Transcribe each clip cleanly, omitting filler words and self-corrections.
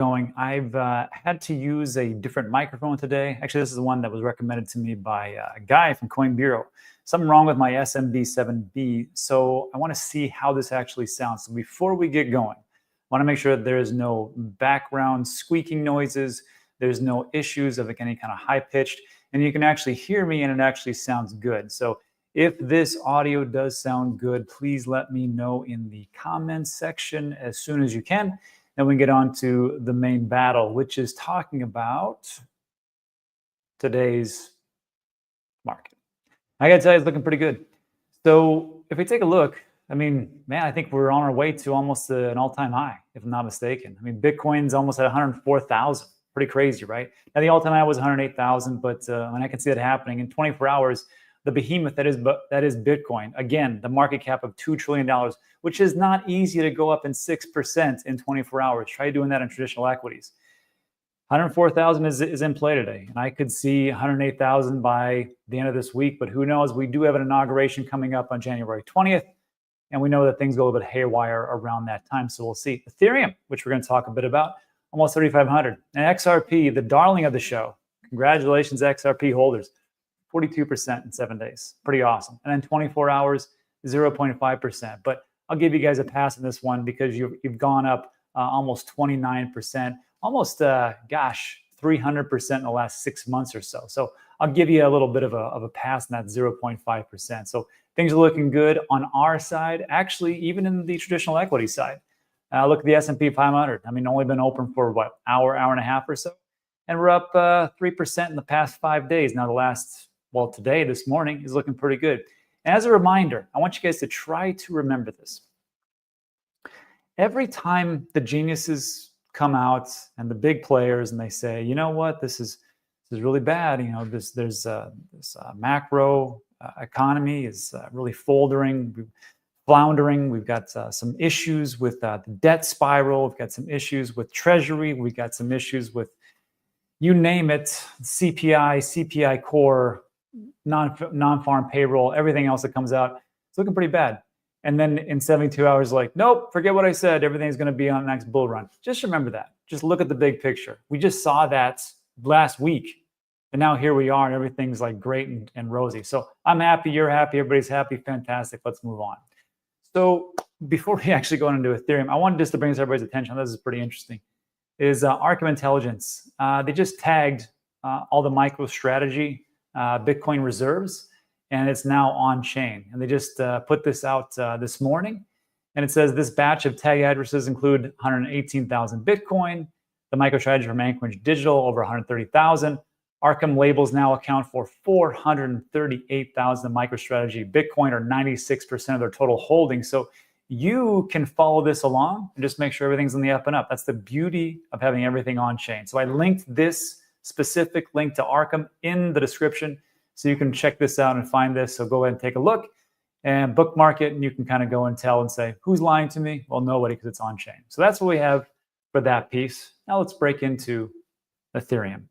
going. I've had to use a different microphone today. Actually, this is the one that was recommended to me by a guy from Coin Bureau. Something wrong with my SMB7B, so I want to see how this actually sounds. So before we get going, I want to make sure that there is no background squeaking noises, there's no issues of any kind of high-pitched, and you can actually hear me and it actually sounds good. So if this audio does sound good, please let me know in the comments section as soon as you can. And we get on to the main battle, which is talking about today's market. I gotta tell you, it's looking pretty good. So if we take a look, I mean, man, I think we're on our way to almost an all-time high, if I'm not mistaken. I mean, Bitcoin's almost at 104,000. Pretty crazy, right? Now, the all-time high was 108,000, but I can see that happening in 24 hours. The behemoth that is Bitcoin, again, the market cap of $2 trillion, which is not easy to go up in 6% in 24 hours. Try doing that in traditional equities. 104,000 is in play today, and I could see 108,000 by the end of this week, but who knows? We do have an inauguration coming up on January 20th, and we know that things go a little bit haywire around that time, so we'll see. Ethereum, which we're going to talk a bit about, almost 3,500. And XRP, the darling of the show. Congratulations, XRP holders. 42% in 7 days. Pretty awesome. And then 24 hours, 0.5%. But I'll give you guys a pass on this one because you've gone up almost 29%, almost, 300% in the last 6 months or so. So I'll give you a little bit of a pass on that 0.5%. So things are looking good on our side, actually, even in the traditional equity side. Look at the S&P 500. I mean, only been open for what, hour and a half or so? And we're up 3% in the past 5 days. Now the last, well, today, this morning, is looking pretty good. And as a reminder, I want you guys to try to remember this. Every time the geniuses come out and the big players and they say, you know what, this is really bad. You know, this macro economy is really floundering. We've got some issues with the debt spiral. We've got some issues with Treasury. We've got some issues with, you name it, CPI core, non-farm payroll, everything else that comes out. It's looking pretty bad. And then in 72 hours, like, nope, forget what I said. Everything's going to be on the next bull run. Just remember that. Just look at the big picture. We just saw that last week. And now here we are, and everything's like great and rosy. So I'm happy, you're happy, everybody's happy. Fantastic. Let's move on. So before we actually go into Ethereum, I wanted just to bring everybody's attention. This is pretty interesting. Is Arkham Intelligence. They just tagged all the MicroStrategy Bitcoin reserves, and it's now on chain. And they just put this out this morning. And it says this batch of tag addresses include 118,000 Bitcoin, the MicroStrategy from Anchorage Digital over 130,000. Arkham labels now account for 438,000 MicroStrategy Bitcoin, or 96% of their total holdings. So you can follow this along and just make sure everything's in the up and up. That's the beauty of having everything on chain. So I linked this specific link to Arkham in the description, so you can check this out and find this. So go ahead and take a look and bookmark it, and you can kind of go and tell and say, who's lying to me? Well, nobody, because it's on chain. So that's what we have for that piece. Now let's break into Ethereum.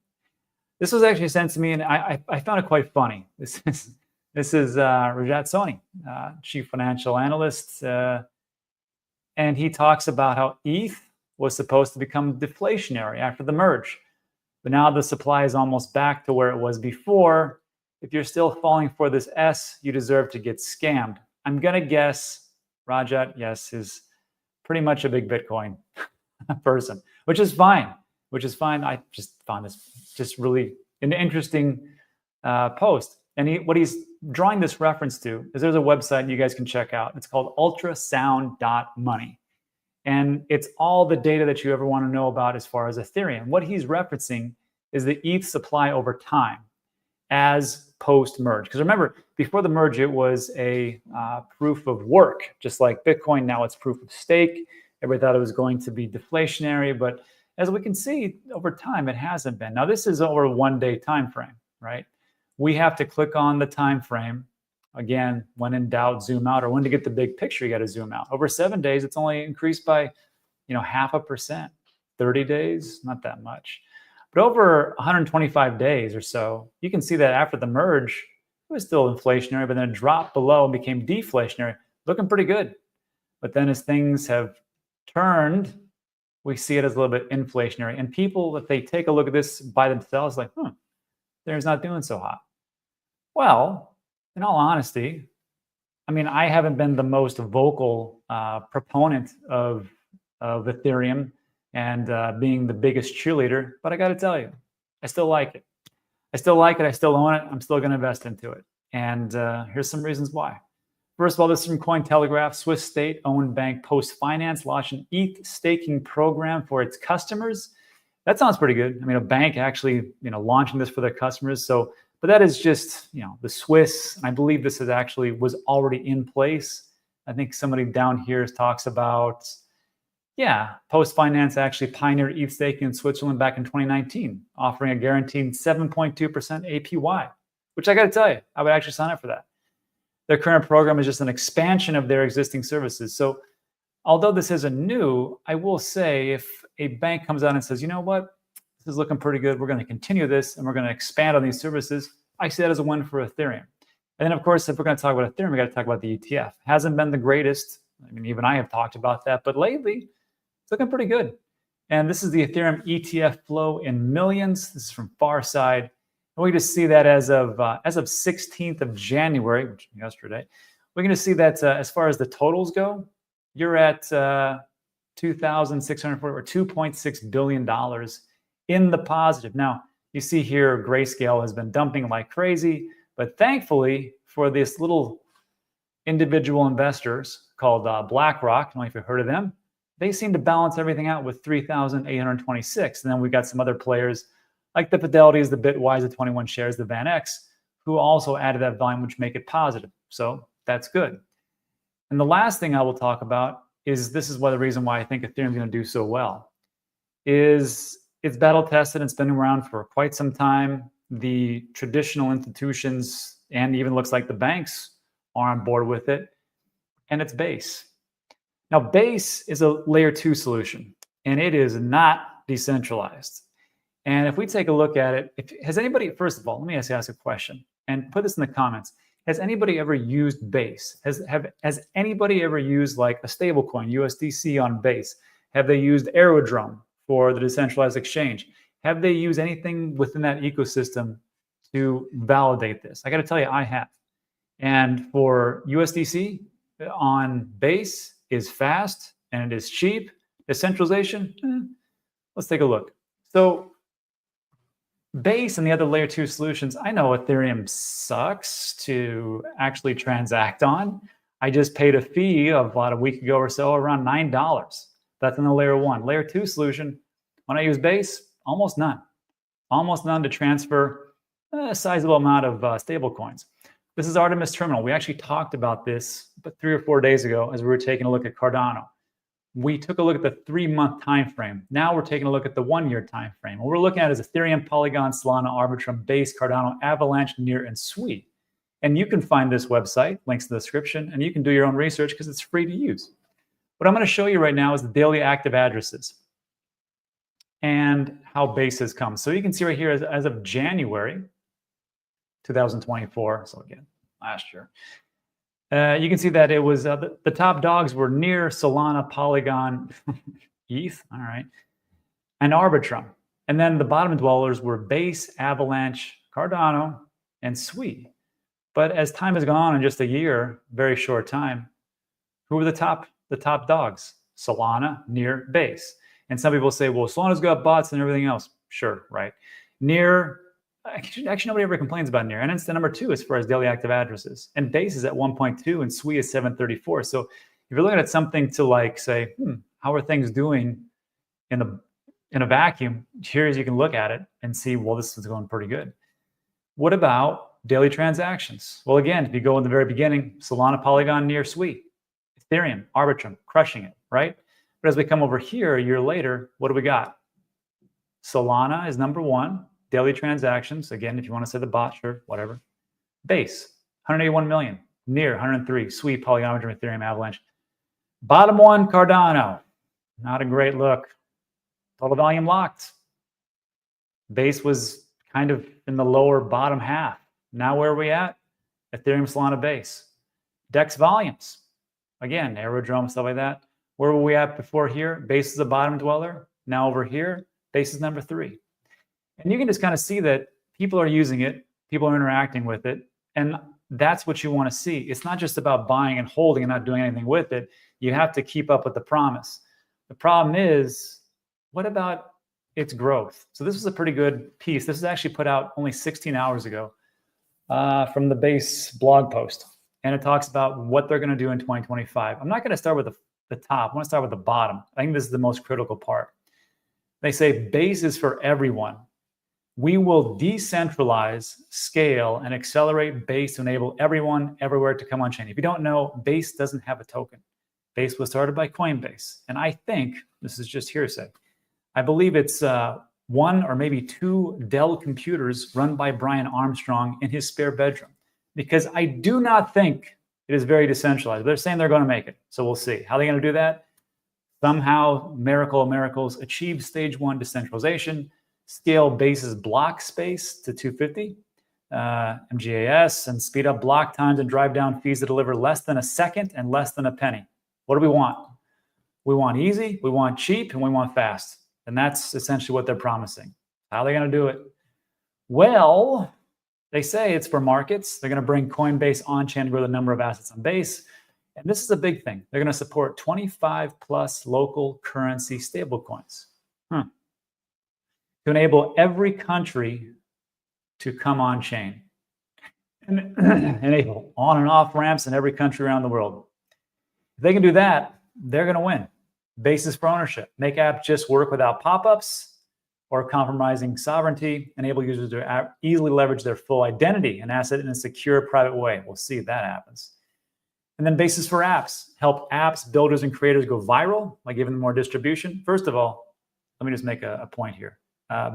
This was actually sent to me, and I found it quite funny. This is Rajat Soni, chief financial analyst, and he talks about how ETH was supposed to become deflationary after the merge, but now the supply is almost back to where it was before. If you're still falling for this S, you deserve to get scammed. I'm gonna guess Rajat, yes, is pretty much a big Bitcoin person, which is fine. I just found this just really an interesting post. And what he's drawing this reference to is there's a website you guys can check out. It's called ultrasound.money. And it's all the data that you ever want to know about as far as Ethereum. What he's referencing is the ETH supply over time as post-merge. Because remember, before the merge, it was a proof of work, just like Bitcoin. Now it's proof of stake. Everybody thought it was going to be deflationary, but as we can see over time, it hasn't been. Now this is over a 1 day time frame, right? We have to click on the time frame. Again, when in doubt, zoom out, or when to get the big picture, you got to zoom out. Over 7 days, it's only increased by, 0.5%. 30 days, not that much. But over 125 days or so, you can see that after the merge, it was still inflationary, but then it dropped below and became deflationary, looking pretty good. But then as things have turned we see it as a little bit inflationary. And people, if they take a look at this by themselves, like, Ethereum's not doing so hot. Well, in all honesty, I mean, I haven't been the most vocal proponent of Ethereum and being the biggest cheerleader, but I got to tell you, I still like it. I still like it. I still own it. I'm still going to invest into it. And here's some reasons why. First of all, this is from Cointelegraph. Swiss state-owned bank Post Finance launched an ETH staking program for its customers. That sounds pretty good. I mean, a bank actually, launching this for their customers. So, but that is just, the Swiss. And I believe this was already in place. I think somebody down here talks about, Post Finance actually pioneered ETH staking in Switzerland back in 2019, offering a guaranteed 7.2% APY, which I got to tell you, I would actually sign up for that. Their current program is just an expansion of their existing services. So although this isn't new, I will say if a bank comes out and says, you know what, this is looking pretty good, we're going to continue this and we're going to expand on these services, I see that as a win for Ethereum. And then, of course, if we're going to talk about Ethereum, we got to talk about the ETF. Hasn't been the greatest. I mean, even I have talked about that, but lately it's looking pretty good. And this is the Ethereum ETF flow in millions. This is from Farside. And we just see that as of 16th of January, which was yesterday, we're going to see that as far as the totals go, you're at $2,640 or $2.6 billion in the positive. Now, you see here, Grayscale has been dumping like crazy, but thankfully for this little individual investors called BlackRock, I don't know if you've heard of them, they seem to balance everything out with 3,826. And then we've got some other players like the Fidelities, the Bitwise, the 21 shares, the VanEck, who also added that volume, which make it positive. So that's good. And the last thing I will talk about is this is the reason why I think Ethereum is going to do so well, is it's battle tested and it's been around for quite some time. The traditional institutions and even looks like the banks are on board with it, and it's Base. Now, Base is a layer 2 solution, and it is not decentralized. And if we take a look at it, has anybody, first of all, let me ask a question and put this in the comments. Has anybody ever used Base? Has anybody ever used like a stablecoin, USDC on Base? Have they used Aerodrome for the decentralized exchange? Have they used anything within that ecosystem to validate this? I got to tell you, I have. And for USDC on Base is fast and it is cheap. Decentralization, let's take a look. So Base and the other layer 2 solutions, I know Ethereum sucks to actually transact on. I just paid a fee of about a week ago or so, around $9. That's in the layer 1. Layer 2 solution, when I use Base, almost none. Almost none to transfer a sizable amount of stable coins. This is Artemis Terminal. We actually talked about this but 3 or 4 days ago as we were taking a look at Cardano. We took a look at the 3-month time frame. Now we're taking a look at the 1-year time frame. What we're looking at is Ethereum, Polygon, Solana, Arbitrum, Base, Cardano, Avalanche, Near, and Sui. And you can find this website, links in the description, and you can do your own research because it's free to use. What I'm going to show you right now is the daily active addresses and how Base has come. So you can see right here as of January 2024, so again, last year, you can see that it was the top dogs were Near, Solana, Polygon, ETH, all right, and Arbitrum. And then the bottom dwellers were Base, Avalanche, Cardano, and Sui. But as time has gone on in just a year, very short time, who were the top dogs? Solana, Near, Base. And some people say, well, Solana's got bots and everything else. Sure, right. Near, actually nobody ever complains about Near. And it's the number 2 as far as daily active addresses. And Base is at 1.2 and Sui is 734. So if you're looking at something to like say, how are things doing in a vacuum, here you can look at it and see, well, this is going pretty good. What about daily transactions? Well, again, if you go in the very beginning, Solana, Polygon, Near, Sui, Ethereum, Arbitrum, crushing it, right? But as we come over here a year later, what do we got? Solana is number 1, daily transactions. Again, if you want to say the bot, sure, whatever. Base, 181 million. Near, 103. Sui, Polygon, Ethereum, Avalanche. Bottom 1, Cardano. Not a great look. Total volume locked. Base was kind of in the lower bottom half. Now where are we at? Ethereum, Solana, Base. DEX volumes. Again, Aerodrome, stuff like that. Where were we at before here? Base is a bottom dweller. Now over here, base is number 3. And you can just kind of see that people are using it, people are interacting with it, and that's what you want to see. It's not just about buying and holding and not doing anything with it. You have to keep up with the promise. The problem is, what about its growth? So this was a pretty good piece. This was actually put out only 16 hours ago from the base blog post. And it talks about what they're going to do in 2025. I'm not going to start with the top. I want to start with the bottom. I think this is the most critical part. They say base is for everyone. We will decentralize, scale, and accelerate base to enable everyone everywhere to come on chain. If you don't know, base doesn't have a token. Base was started by Coinbase. And I think, this is just hearsay, I believe it's 1 or maybe 2 Dell computers run by Brian Armstrong in his spare bedroom. Because I do not think it is very decentralized. They're saying they're going to make it. So we'll see. How are they going to do that? Somehow, miracle of miracles, achieve stage 1 decentralization, scale base's block space to 250 MGAS, and speed up block times and drive down fees to deliver less than a second and less than a penny. What do we want? We want easy, we want cheap, and we want fast. And that's essentially what they're promising. How are they going to do it? Well, they say it's for markets. They're going to bring Coinbase on-chain to grow the number of assets on base. And this is a big thing. They're going to support 25 plus local currency stablecoins to enable every country to come on chain and enable on and off ramps in every country around the world. If they can do that, they're going to win. Basis for ownership. Make apps just work without pop-ups or compromising sovereignty. Enable users to easily leverage their full identity and asset in a secure, private way. We'll see if that happens. And then basis for apps. Help apps, builders, and creators go viral by giving them more distribution. First of all, let me just make a point here.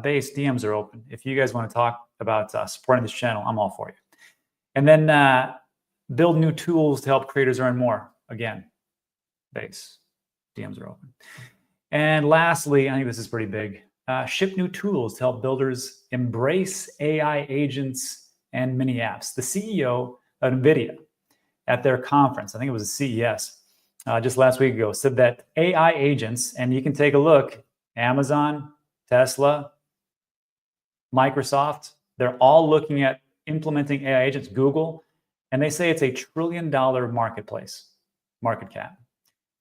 Base DMs are open. If you guys want to talk about supporting this channel, I'm all for you. And then build new tools to help creators earn more. Again, base DMs are open. And lastly, I think this is pretty big. Ship new tools to help builders embrace AI agents and mini apps. The CEO of NVIDIA at their conference, I think it was a CES, just last week ago, said that AI agents, and you can take a look, Amazon, Tesla, Microsoft, they're all looking at implementing AI agents, Google, and they say it's a $1 trillion marketplace, market cap.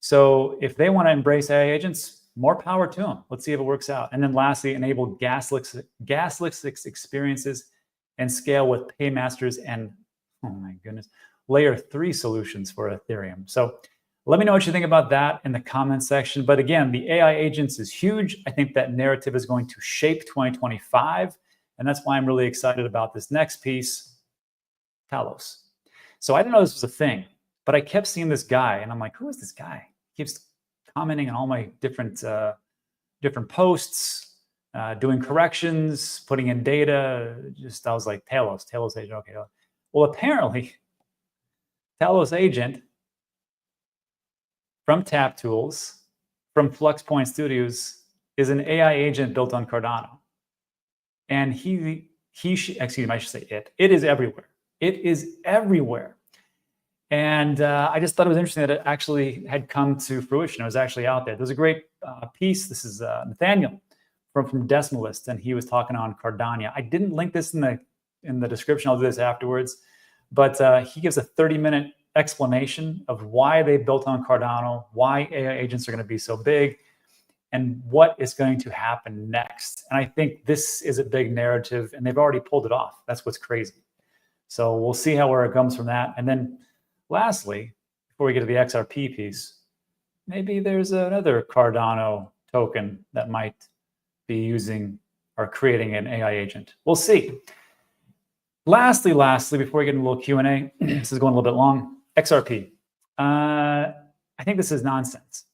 So if they want to embrace AI agents, more power to them. Let's see if it works out. And then lastly, enable gasless experiences and scale with paymasters and, oh my goodness, layer 3 solutions for Ethereum. So let me know what you think about that in the comments section. But again, the AI agents is huge. I think that narrative is going to shape 2025. And that's why I'm really excited about this next piece, Talos. So I didn't know this was a thing, but I kept seeing this guy and I'm like, who is this guy? He keeps commenting on all my different posts, doing corrections, putting in data. Just, I was like, Talos agent, okay. Well, apparently, Talos agent from Tap Tools, from FluxPoint Studios, is an AI agent built on Cardano. And excuse me, I should say it. It is everywhere. It is everywhere. And I just thought it was interesting that it actually had come to fruition. It was actually out there. There's a great piece. This is Nathaniel from Decimalist, and he was talking on Cardano. I didn't link this in the description. I'll do this afterwards. But he gives a 30-minute explanation of why they built on Cardano, why AI agents are going to be so big, and what is going to happen next. And I think this is a big narrative, and they've already pulled it off. That's what's crazy. So we'll see where it comes from that. And then lastly, before we get to the XRP piece, maybe there's another Cardano token that might be using or creating an AI agent. We'll see. Lastly, before we get into a little Q&A, this is going a little bit long, XRP. I think this is nonsense,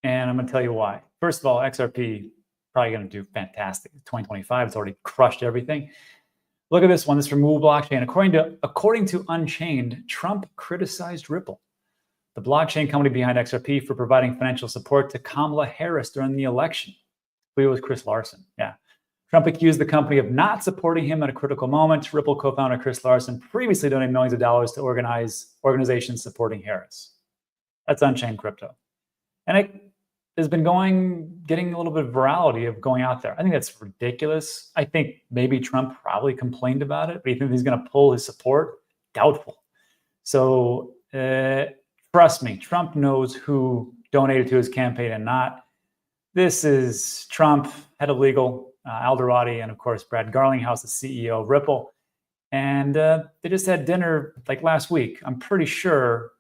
and I'm going to tell you why. First of all, XRP probably going to do fantastic. 2025, it's already crushed everything. Look at this one. This is from Move Blockchain. According to Unchained, Trump criticized Ripple, the blockchain company behind XRP, for providing financial support to Kamala Harris during the election. It was Chris Larson. Yeah. Trump accused the company of not supporting him at a critical moment. Ripple co-founder Chris Larson previously donated millions of dollars to organizations supporting Harris. That's Unchained Crypto. And it has been getting a little bit of virality of going out there. I think that's ridiculous. I think maybe Trump probably complained about it, but you think he's going to pull his support? Doubtful. So trust me, Trump knows who donated to his campaign and not. This is Trump, head of legal, Alderati, and of course, Brad Garlinghouse, the CEO of Ripple. And they just had dinner like last week. I'm pretty sure.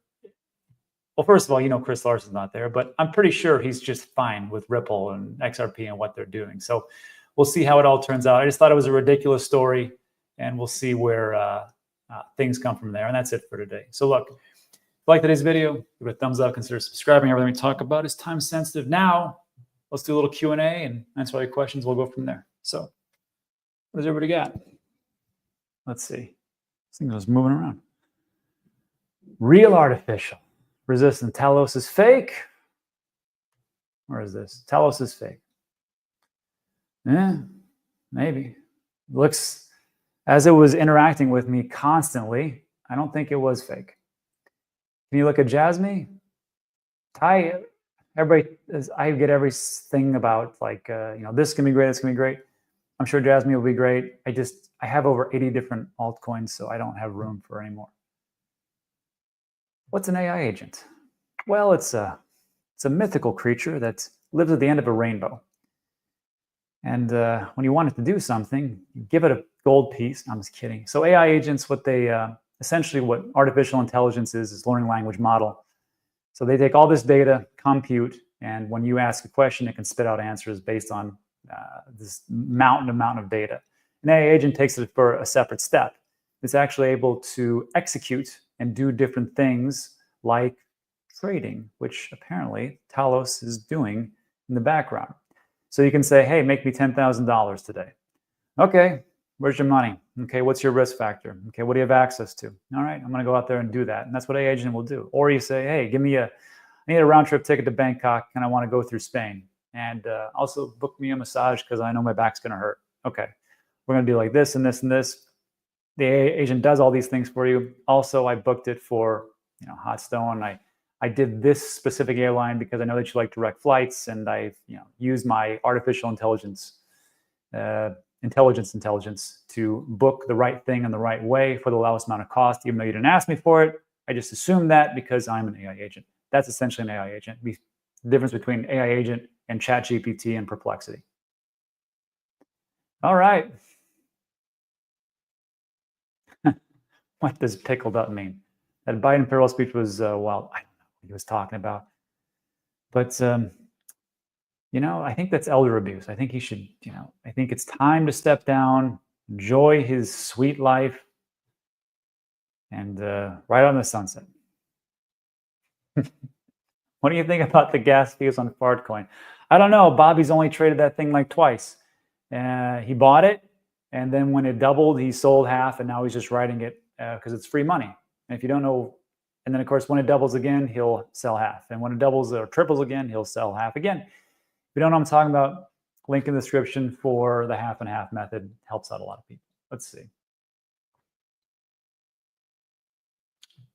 Well, first of all, Chris Larson's not there, but I'm pretty sure he's just fine with Ripple and XRP and what they're doing. So we'll see how it all turns out. I just thought it was a ridiculous story, and we'll see where things come from there. And that's it for today. So look, if you like today's video, give it a thumbs up, consider subscribing. Everything we talk about is time sensitive. Now, let's do a little Q&A and answer all your questions. We'll go from there. So what does everybody got? Let's see. This thing was moving around. Real artificial. Resistant. Talos is fake. Where is this? Talos is fake. Yeah, maybe. Looks as it was interacting with me constantly. I don't think it was fake. Can you look at Jasmine? I get everything about like, this can be great, this can be great. I'm sure Jasmine will be great. I have over 80 different altcoins, so I don't have room for any more. What's an AI agent? Well, it's a mythical creature that lives at the end of a rainbow. And when you want it to do something, you give it a gold piece. I'm just kidding. So AI agents, essentially what artificial intelligence is learning language model. So they take all this data, compute, and when you ask a question, it can spit out answers based on this mountain of data. An AI agent takes it for a separate step. It's actually able to execute and do different things like trading, which apparently Talos is doing in the background. So you can say, hey, make me $10,000 today. Okay, where's your money? Okay, what's your risk factor? Okay, what do you have access to? All right, I'm going to go out there and do that. And that's what AI agent will do. Or you say, hey, I need a round trip ticket to Bangkok and I want to go through Spain. And also book me a massage because I know my back's going to hurt. Okay, we're going to do like this and this and this. The AI agent does all these things for you. Also, I booked it for Hotstone. I did this specific airline because I know that you like direct flights, and I used my artificial intelligence to book the right thing in the right way for the lowest amount of cost, even though you didn't ask me for it. I just assumed that because I'm an AI agent. That's essentially an AI agent. The difference between AI agent and ChatGPT and Perplexity. All right. What does pickled up mean? That Biden farewell speech was, well, I don't know what he was talking about. But, I think that's elder abuse. I think he should, I think it's time to step down, enjoy his sweet life, and ride on the sunset. What do you think about the gas fees on Fartcoin? I don't know. Bobby's only traded that thing like twice. He bought it, and then when it doubled, he sold half, and now he's just riding it because it's free money. And if you don't know, and then of course, when it doubles again, he'll sell half. And when it doubles or triples again, he'll sell half again. If you don't know what I'm talking about, link in the description for the half and half method. Helps out a lot of people. Let's see.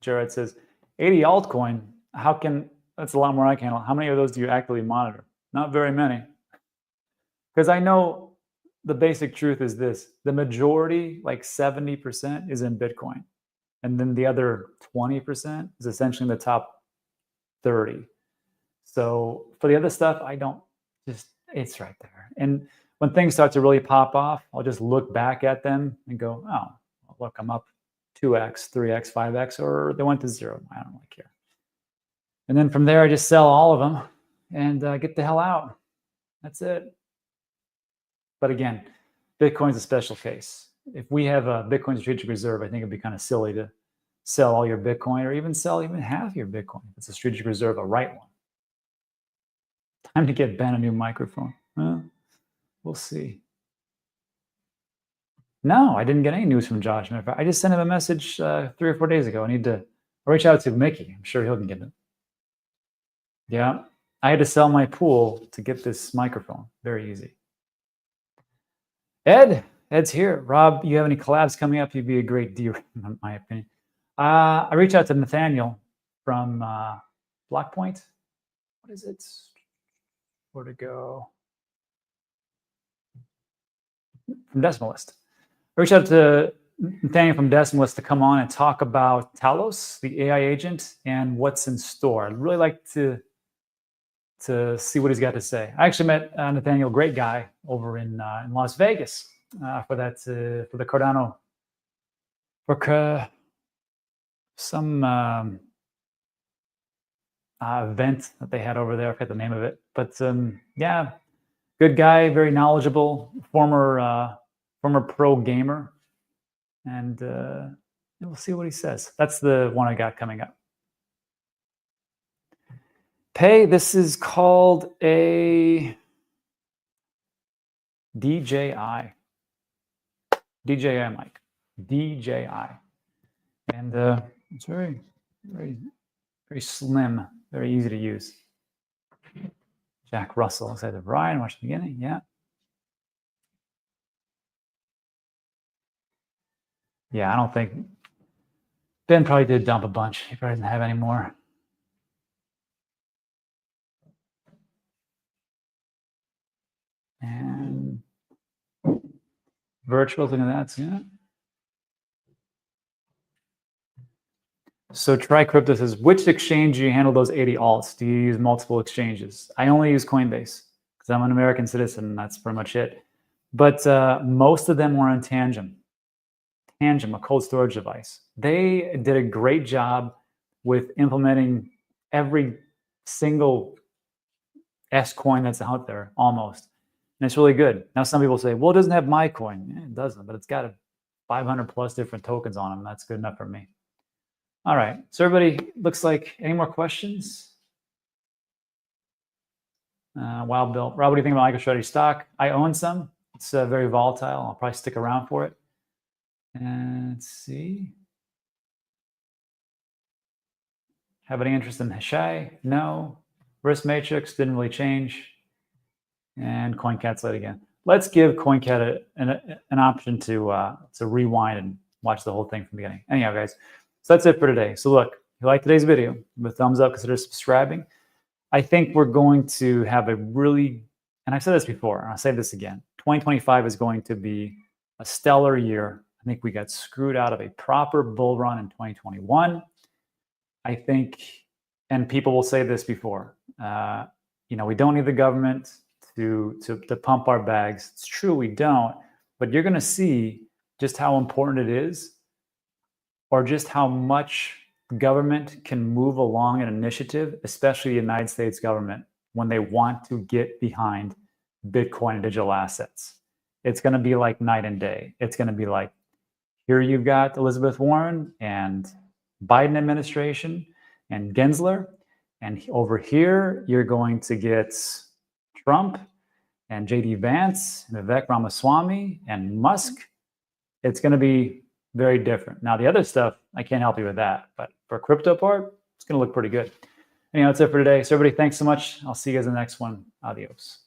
Jared says, 80 altcoin. That's a lot more I can handle. How many of those do you actively monitor? Not very many. Because I know the basic truth is this. The majority, like 70%, is in Bitcoin. And then the other 20% is essentially in the top 30. So for the other stuff, it's right there. And when things start to really pop off, I'll just look back at them and go, oh, look, I'm up 2x, 3x, 5x, or they went to 0. I don't really care. And then from there, I just sell all of them and get the hell out. That's it. But again, Bitcoin's a special case. If we have a Bitcoin strategic reserve, I think it'd be kind of silly to sell all your Bitcoin or even sell even half your Bitcoin. If it's a strategic reserve, a right one. Time to get Ben a new microphone. Well, we'll see. No, I didn't get any news from Josh. I just sent him a message 3 or 4 days ago. I'll reach out to Mickey. I'm sure he'll get it. Yeah, I had to sell my pool to get this microphone. Very easy. Ed's here. Rob, you have any collabs coming up? You'd be a great deal, in my opinion. I reached out to Nathaniel from Blockpoint. what is it? Where to go? From Decimalist. I reached out to Nathaniel from Decimalist to come on and talk about Talos, the AI agent, and what's in store. I'd really like to see what he's got to say. I actually met Nathaniel, great guy, over in Las Vegas for the Cardano, for some event that they had over there. I forget the name of it, but yeah, good guy, very knowledgeable, former pro gamer, and we'll see what he says. That's the one I got coming up. Pay, this is called a DJI. DJI mic. DJI. And it's very, very, very slim, very easy to use. Jack Russell said, Ryan, watch the beginning. Yeah. Yeah, I don't think Ben probably did dump a bunch. He probably doesn't have any more. And virtual, looking at that, yeah. So TryCrypto says, which exchange do you handle those 80 alts? Do you use multiple exchanges? I only use Coinbase because I'm an American citizen, and that's pretty much it. But most of them were on TANGEM. TANGEM, a cold storage device. They did a great job with implementing every single S coin that's out there, almost. And it's really good. Now, some people say, well, it doesn't have my coin. Yeah, it doesn't, but it's got 500 plus different tokens on them. That's good enough for me. All right. So everybody, looks like, any more questions? Wild Bill. Rob, what do you think about MicroStrategy stock? I own some. It's very volatile. I'll probably stick around for it. And let's see. Have any interest in Hashai? No. Risk Matrix didn't really change. And CoinCat's late again. Let's give CoinCat an option to rewind and watch the whole thing from the beginning. Anyhow, guys, so that's it for today. So look, if you like today's video, give a thumbs up, consider subscribing. I think we're going to have a really, and I've said this before, and I'll say this again, 2025 is going to be a stellar year. I think we got screwed out of a proper bull run in 2021. I think, and people will say this before, we don't need the government to pump our bags. It's true, we don't, but you're going to see just how important it is, or just how much government can move along an initiative, especially the United States government, when they want to get behind Bitcoin and digital assets. It's going to be like night and day. It's going to be like, here you've got Elizabeth Warren and Biden administration and Gensler, and over here you're going to get Trump and JD Vance and Vivek Ramaswamy and Musk. It's going to be very different. Now, the other stuff, I can't help you with that, but for crypto part, it's going to look pretty good. Anyhow, that's it for today. So everybody, thanks so much. I'll see you guys in the next one. Adios.